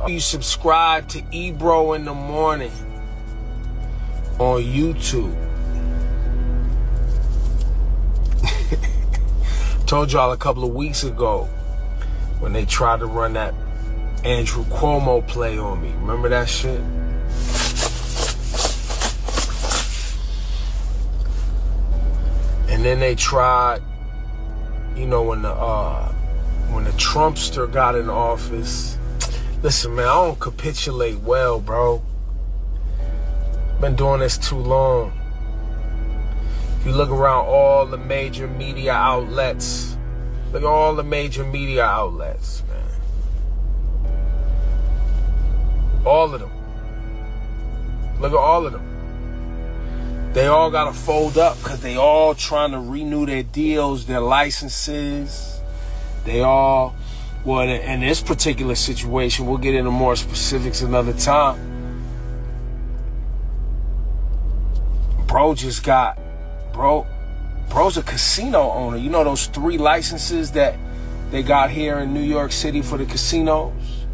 you subscribe to Ebro in the Morning on YouTube. Told y'all a couple of weeks ago when they tried to run that Andrew Cuomo play on me. Remember that shit? And then they tried, you know, when the Trumpster got in office. Listen, man, I don't capitulate well, bro. Been doing this too long. If you look around all the major media outlets, look at all the major media outlets, man. All of them. Look at all of them. They all got to fold up because they all trying to renew their deals, their licenses. They all, well, in this particular situation, we'll get into more specifics another time. Bro's a casino owner. You know those 3 licenses that they got here in New York City for the casinos?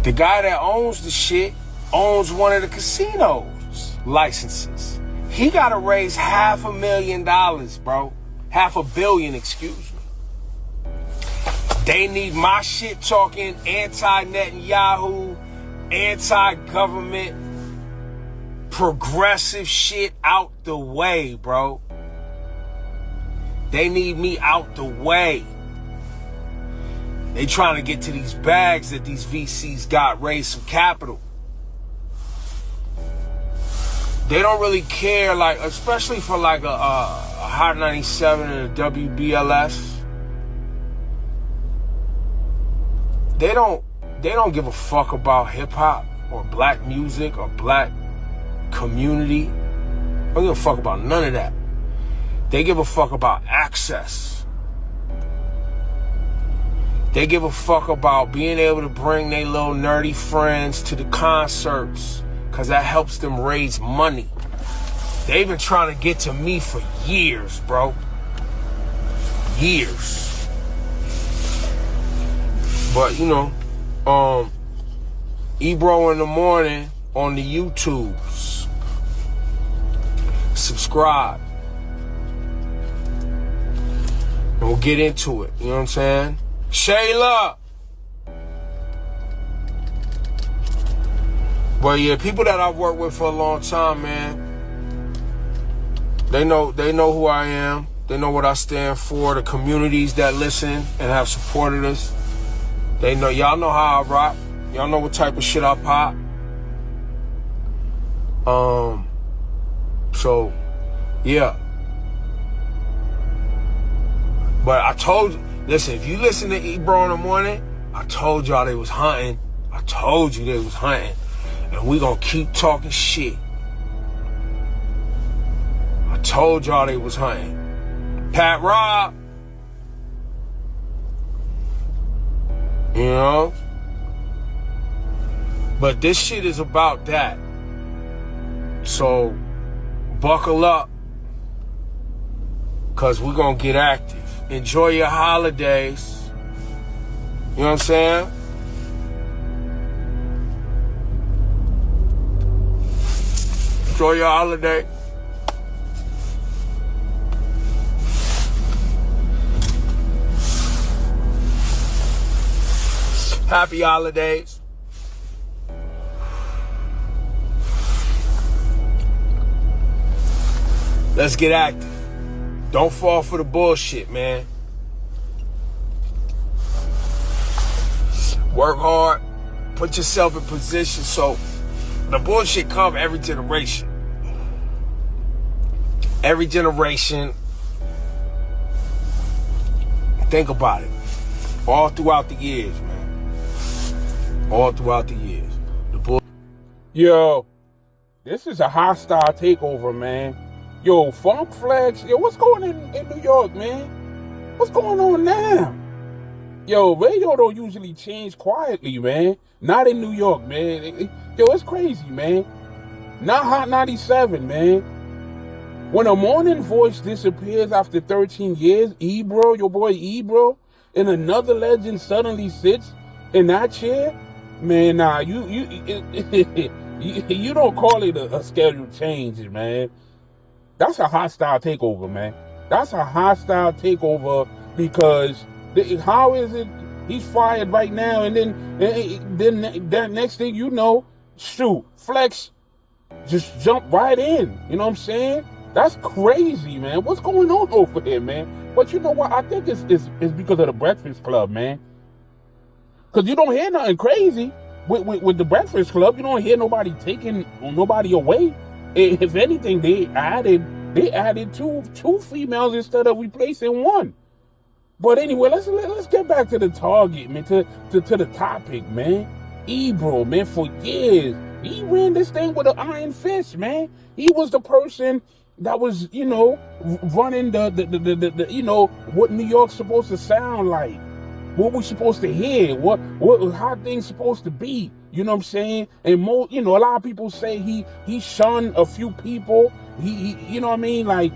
The guy that owns the shit owns one of the casinos licenses. He got to raise $500,000, bro. $500 million, excuse me. They need my shit talking anti-Netanyahu, anti-government, progressive shit out the way, bro. They need me out the way. They trying to get to these bags that these VCs got, raise some capital. They don't really care, like, especially for like a Hot 97 and a WBLS. They don't give a fuck about hip hop or black music or black community. They don't give a fuck about none of that. They give a fuck about access. They give a fuck about being able to bring their little nerdy friends to the concerts, because that helps them raise money. They've been trying to get to me for years, bro. Years. But, you know, Ebro in the Morning on the YouTubes. Subscribe. And we'll get into it. You know what I'm saying? Shayla! But yeah, people that I've worked with for a long time, man, they know who I am. They know what I stand for. The communities that listen and have supported us, they know. Y'all know how I rock. Y'all know what type of shit I pop. So, yeah. But I told you, listen, if you listen to Ebro in the Morning, I told y'all they was hunting. I told you they was hunting. And we gonna keep talking shit. I told y'all they was hunting. Pat Rob. You know? But this shit is about that. So, buckle up. Because we're gonna get active. Enjoy your holidays. You know what I'm saying? Enjoy your holiday. Happy holidays. Let's get active. Don't fall for the bullshit, man. Work hard. Put yourself in position so the bullshit come every generation. Every generation. Think about it. All throughout the years, man. All throughout the years. Yo, this is a hostile takeover, man. Yo, Funk Flex. Yo, what's going on in New York, man? What's going on now? Yo, radio don't usually change quietly, man. Not in New York, man. Yo, it's crazy, man. Not Hot 97, man. When a morning voice disappears after 13 years, Ebro, your boy Ebro, and another legend suddenly sits in that chair, man, nah, you don't call it a schedule change, man. That's a hostile takeover, man. That's a hostile takeover because how is it he's fired right now, and then that next thing you know, shoot, Flex just jump right in. You know what I'm saying? That's crazy, man. What's going on over here, man? But you know what? I think it's because of the Breakfast Club, man. Because you don't hear nothing crazy with the Breakfast Club. You don't hear nobody taking nobody away. If anything, they added two females instead of replacing one. But anyway, let's get back to the target, man. To the topic, man. Ebro, man, for years he ran this thing with an iron fist, man. He was the person that was, running the what New York's supposed to sound like, what we're supposed to hear, how things supposed to be. You know what I'm saying? And a lot of people say he shunned a few people. He you know what I mean? Like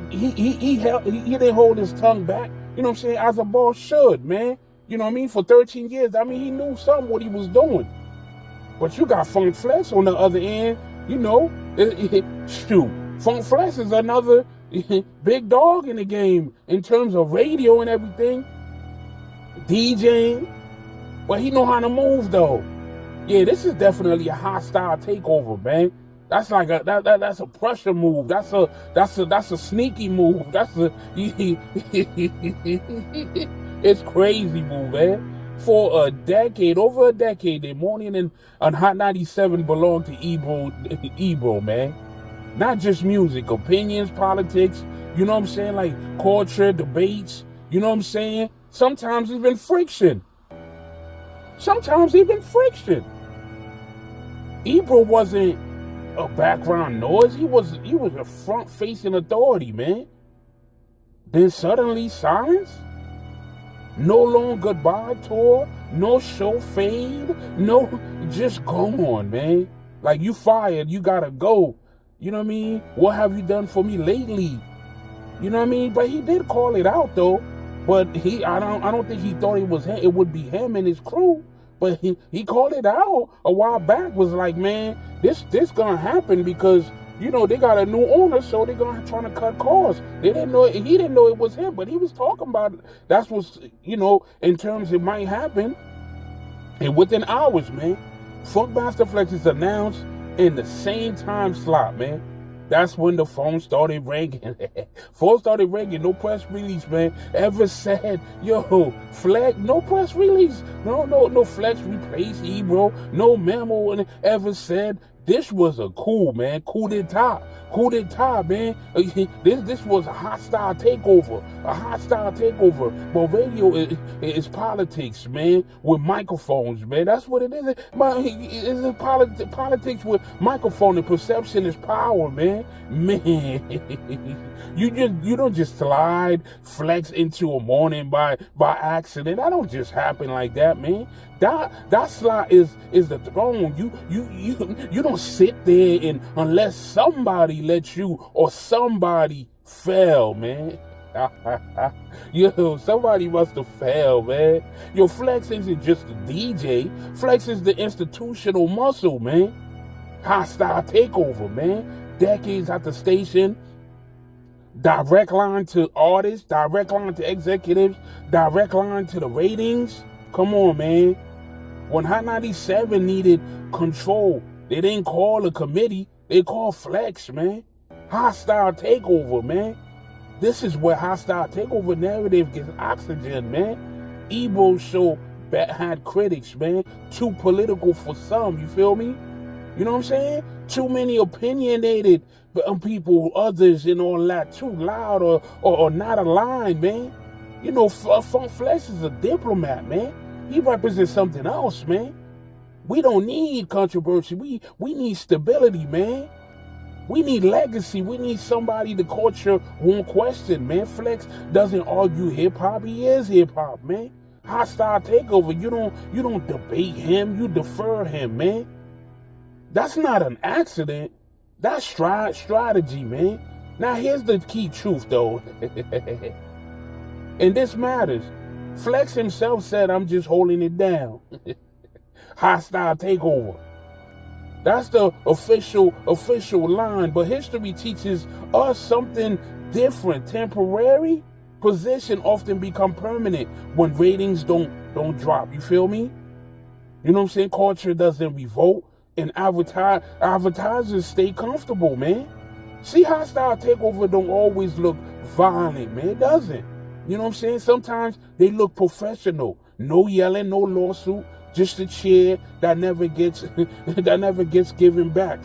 he didn't hold his tongue back. You know what I'm saying? As a boss should, man. You know what I mean? For 13 years, I mean, he knew something what he was doing. But you got Funk Flex on the other end. Shoot, Funk Flex is another big dog in the game in terms of radio and everything, DJing. But he know how to move though. Yeah, this is definitely a hostile takeover, man. That's like that's a pressure move. That's a sneaky move. It's crazy move, man. For over a decade, the morning and Hot 97 belonged to Ebro, man. Not just music, opinions, politics, you know what I'm saying? Like culture, debates, you know what I'm saying? Sometimes even friction. Ebro wasn't a background noise. He was a front-facing authority, man. Then suddenly silence. No long goodbye tour, no show fade, no, just go on, man. Like you fired, you gotta go. You know what I mean? What have you done for me lately? You know what I mean? But he did call it out though. But I don't think he thought it would be him and his crew. But he called it out a while back. Was like, man, this gonna happen because they got a new owner, so they're gonna trying to cut costs. He didn't know it was him, but he was talking about it. That's what's in terms it might happen. And within hours, man, Funkmaster Flex is announced in the same time slot, man. That's when the phone started ringing. No press release, man. Ever said, Flex, no press release. No Flex replaced Ebro. No memo ever said. This was a coup d'etat, man. This was a hostile takeover. But radio is politics, man, with microphones, man. That's what it is. It's politics with microphone, and perception is power, man. You don't just slide Flex into a morning by accident. That don't just happen like that, man. That slot is the throne. You don't sit there and unless somebody lets you or somebody fell, man. Somebody must have failed, man. Flex isn't just a DJ. Flex is the institutional muscle, man. Hostile takeover, man. Decades at the station. Direct line to artists, direct line to executives, direct line to the ratings. Come on, man. When Hot 97 needed control, they didn't call a committee. They called Flex, man. Hostile takeover, man. This is where hostile takeover narrative gets oxygen, man. Ebro show had critics, man. Too political for some, you feel me? You know what I'm saying? Too many opinionated people, others, and all that. Too loud or not aligned, man. Funk Flex is a diplomat, man. He represents something else, man. We don't need controversy. We need stability, man. We need legacy. We need somebody the culture won't question, man. Flex doesn't argue hip-hop. He is hip-hop, man. Hostile takeover. You don't debate him. You defer him, man. That's not an accident. That's strategy, man. Now, here's the key truth, though. And this matters. Flex himself said, I'm just holding it down. Hostile takeover. That's the official line. But history teaches us something different. Temporary position often become permanent when ratings don't drop. You feel me? You know what I'm saying? Culture doesn't revolt, and advertisers stay comfortable, man. See, hostile takeover don't always look violent, man. It doesn't. You know what I'm saying? Sometimes they look professional. No yelling, no lawsuit, just a cheer that never gets given back.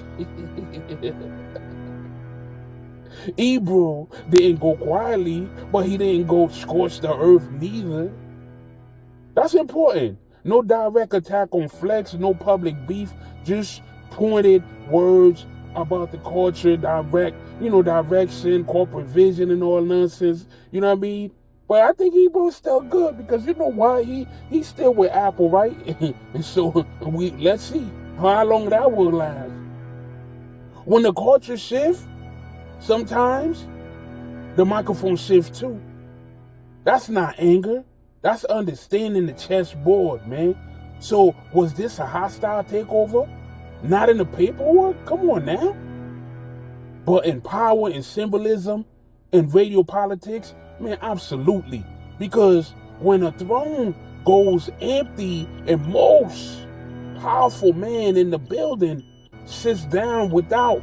Ebro didn't go quietly, but he didn't go scorch the earth neither. That's important. No direct attack on Flex, no public beef, just pointed words about the culture, direction, corporate vision and all nonsense. You know what I mean? But I think Ebro's still good because you know why? He's still with Apple, right? And so let's see how long that will last. When the culture shifts, sometimes the microphone shifts too. That's not anger. That's understanding the chessboard, man. So was this a hostile takeover? Not in the paperwork? Come on now. But in power and symbolism and radio politics, man, absolutely. Because when a throne goes empty and most powerful man in the building sits down without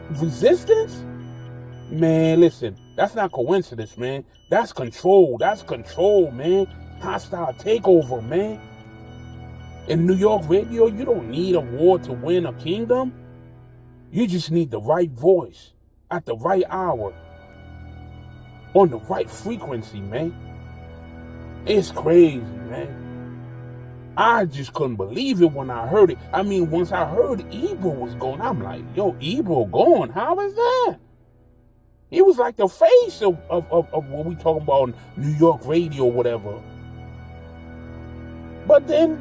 resistance, man, listen, that's not coincidence, man. That's control. That's control, man. Hostile takeover, man. In New York radio, you don't need a war to win a kingdom. You just need the right voice at the right hour on the right frequency, man. It's crazy, man. I just couldn't believe it when I heard it. I mean, once I heard Ebro was going, I'm like, yo, Ebro going? How is that? He was like the face of what we talking about on New York radio or whatever. But then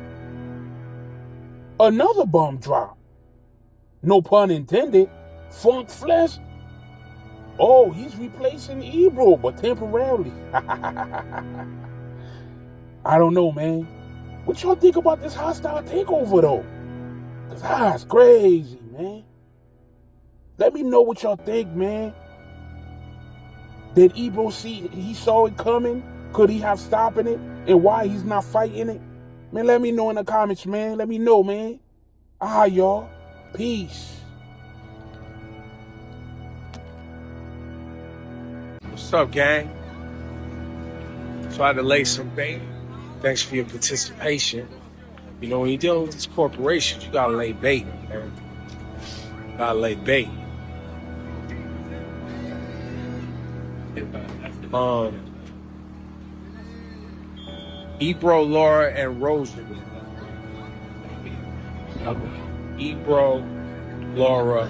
another bomb drop. No pun intended. Funk Flesh. Oh, he's replacing Ebro, but temporarily. I don't know, man. What y'all think about this hostile takeover, though? Because it's crazy, man. Let me know what y'all think, man. Did Ebro see, he saw it coming? Could he have stopped it? And why he's not fighting it? Man, let me know in the comments, man. Let me know, man. Y'all. Peace. What's up, gang? So I had to lay some bait. Thanks for your participation. You know, when you're dealing with these corporations, you gotta lay bait, man. You gotta lay bait. Ebro, Laura, and Rosie. Ebro, Laura,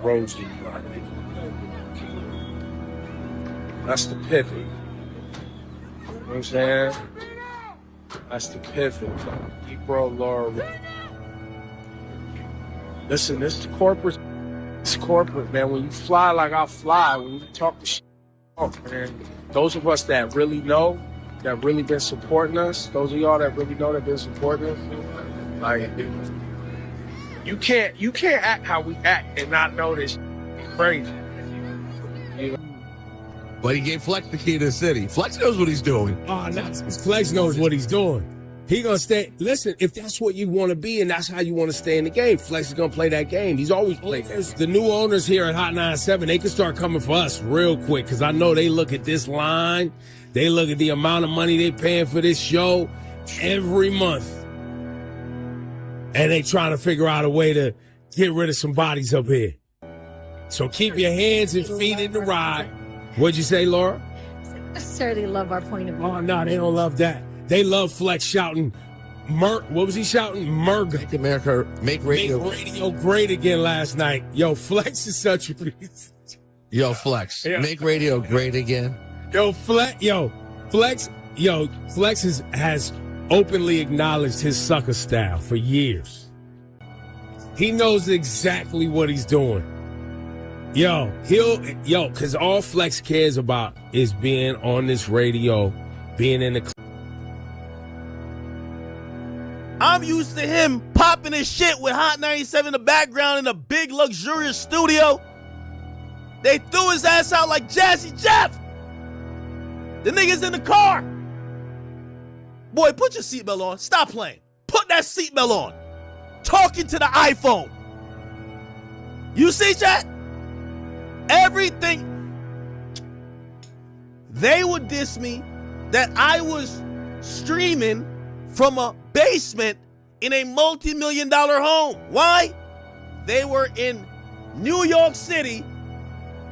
Rosie. That's the pivot. You know what I'm saying? That's the pivot. Ebro, Laura. Listen, this is corporate. It's corporate, man. When you fly like I fly, when you talk the shit, man, those of us that really know, that really been supporting us, those of y'all that really know that been supporting us, like, you can't act how we act and not know this crazy. You know? But he gave Flex the key to the city. Flex knows what he's doing. Oh, no. Flex knows what he's doing. He gonna stay. Listen, if that's what you want to be and that's how you want to stay in the game, Flex is gonna play that game. He's always played that. The new owners here at Hot 97, they can start coming for us real quick because I know they look at this line. They look at the amount of money they paying for this show every month. And they trying to figure out a way to get rid of some bodies up here. So keep your hands and feet in the ride. What'd you say, Laura? I certainly love our point of view. Oh, no, they don't love that. They love Flex shouting, what was he shouting? Murga. Make America, make radio great again last night. Yo, Flex is such a piece. Yo, Flex, yeah. Make radio great again. Flex has openly acknowledged his sucker style for years. He knows exactly what he's doing. Because all Flex cares about is being on this radio, being in the I'm used to him popping his shit with Hot 97 in the background in a big luxurious studio. They threw his ass out like Jazzy Jeff. The nigga's in the car. Boy, put your seatbelt on. Stop playing. Put that seatbelt on. Talking to the iPhone. You see, chat? Everything. They would diss me that I was streaming from a basement in a multi-million-dollar home. Why? They were in New York City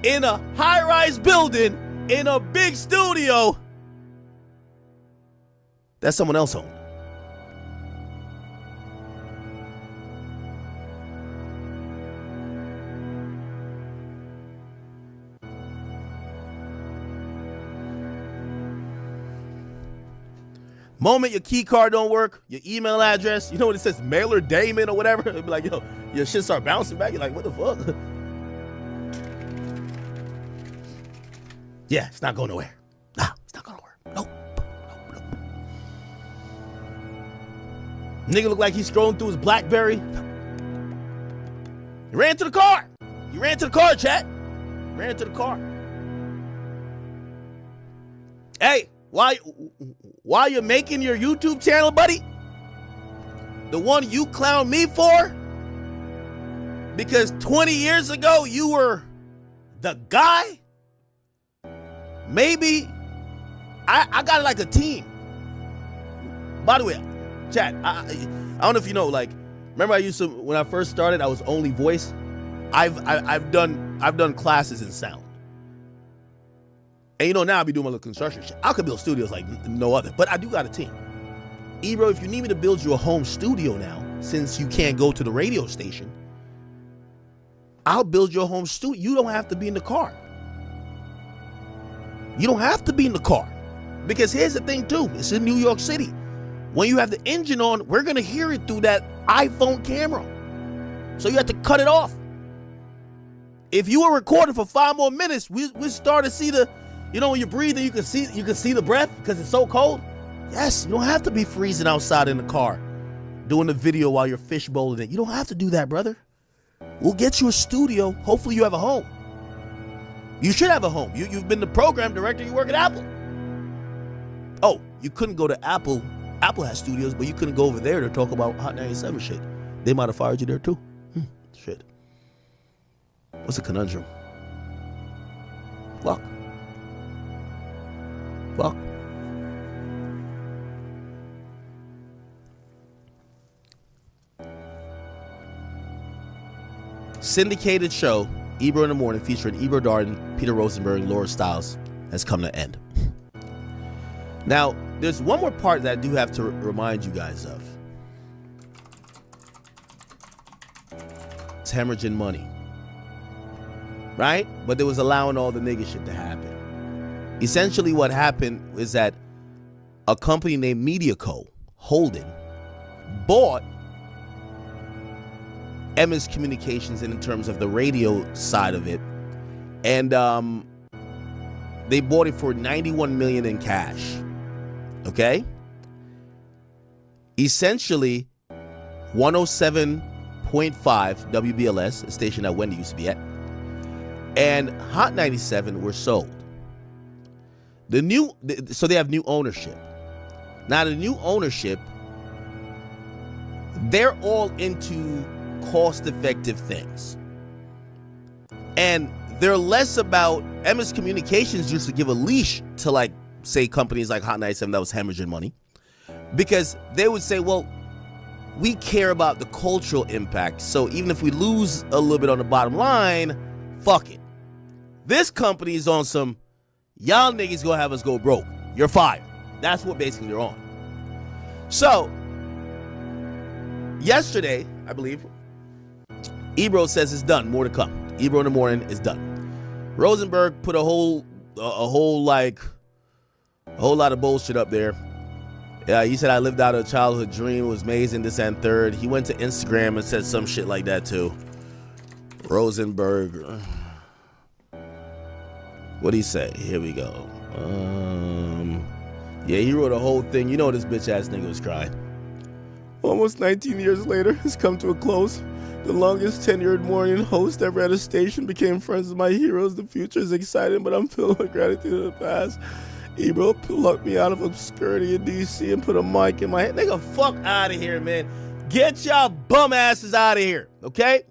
in a high-rise building in a big studio that someone else owned. Moment your key card don't work, your email address, you know what it says, Mailer Damon or whatever? It'd be like, yo, your shit start bouncing back. You're like, what the fuck? Yeah, it's not going nowhere. Nah, it's not going nowhere. Nope. Nigga look like he's scrolling through his BlackBerry. He ran to the car. He ran to the car, chat. Ran to the car. Hey, while you're making your YouTube channel, buddy, the one you clown me for, because 20 years ago you were the guy, maybe I got like a team. By the way, chat, I don't know if you know, like, remember I used to, when I first started, I was only voice. I've done classes in sound. And you know, now I be doing my little construction shit. I could build studios like no other, but I do got a team. Ebro, if you need me to build you a home studio now, since you can't go to the radio station, I'll build your home studio. You don't have to be in the car. You don't have to be in the car. Because here's the thing too, it's in New York City. When you have the engine on, we're gonna hear it through that iPhone camera. So you have to cut it off. If you were recording for 5 more minutes, we start to see the, you know, when you're breathing, you can see the breath because it's so cold. Yes, you don't have to be freezing outside in the car doing the video while you're fish bowling it. You don't have to do that, brother. We'll get you a studio. Hopefully you have a home. You should have a home. You've been the program director. You work at Apple. Oh, you couldn't go to Apple. Apple has studios, but you couldn't go over there to talk about Hot 97 shit. They might have fired you there too. Shit. What's the conundrum? Fuck. Syndicated show, Ebro in the Morning, featuring Ebro Darden, Peter Rosenberg, Laura Stiles, has come to an end. Now, there's one more part that I do have to remind you guys of. It's hemorrhaging money. Right? But they was allowing all the nigga shit to happen. Essentially what happened is that a company named MediaCo Holding bought Emmis Communications in terms of the radio side of it. And they bought it for $91 million in cash. Okay? Essentially, 107.5 WBLS, a station that Wendy used to be at, and Hot 97 were sold. So they have new ownership. Now the new ownership, they're all into cost-effective things. And they're less about, Emmis Communications used to give a leash to, like, say companies like Hot 97 that was hemorrhaging money. Because they would say, well, we care about the cultural impact. So even if we lose a little bit on the bottom line, fuck it. This company is on some, y'all niggas gonna have us go broke. You're fired. That's what basically they're on. So, yesterday, I believe, Ebro says it's done. More to come. Ebro in the Morning is done. Rosenberg put a whole lot of bullshit up there. He said I lived out a childhood dream. It was amazing, this and third. He went to Instagram and said some shit like that too. Rosenberg. What'd he say? Here we go. Yeah, he wrote a whole thing. You know this bitch ass nigga was crying. Almost 19 years later, has come to a close. The longest tenured morning host ever at a station became friends with my heroes. The future is exciting, but I'm filled with gratitude to the past. Ebro plucked me out of obscurity in D.C. and put a mic in my head. Nigga, fuck out of here, man. Get y'all bum asses out of here, okay?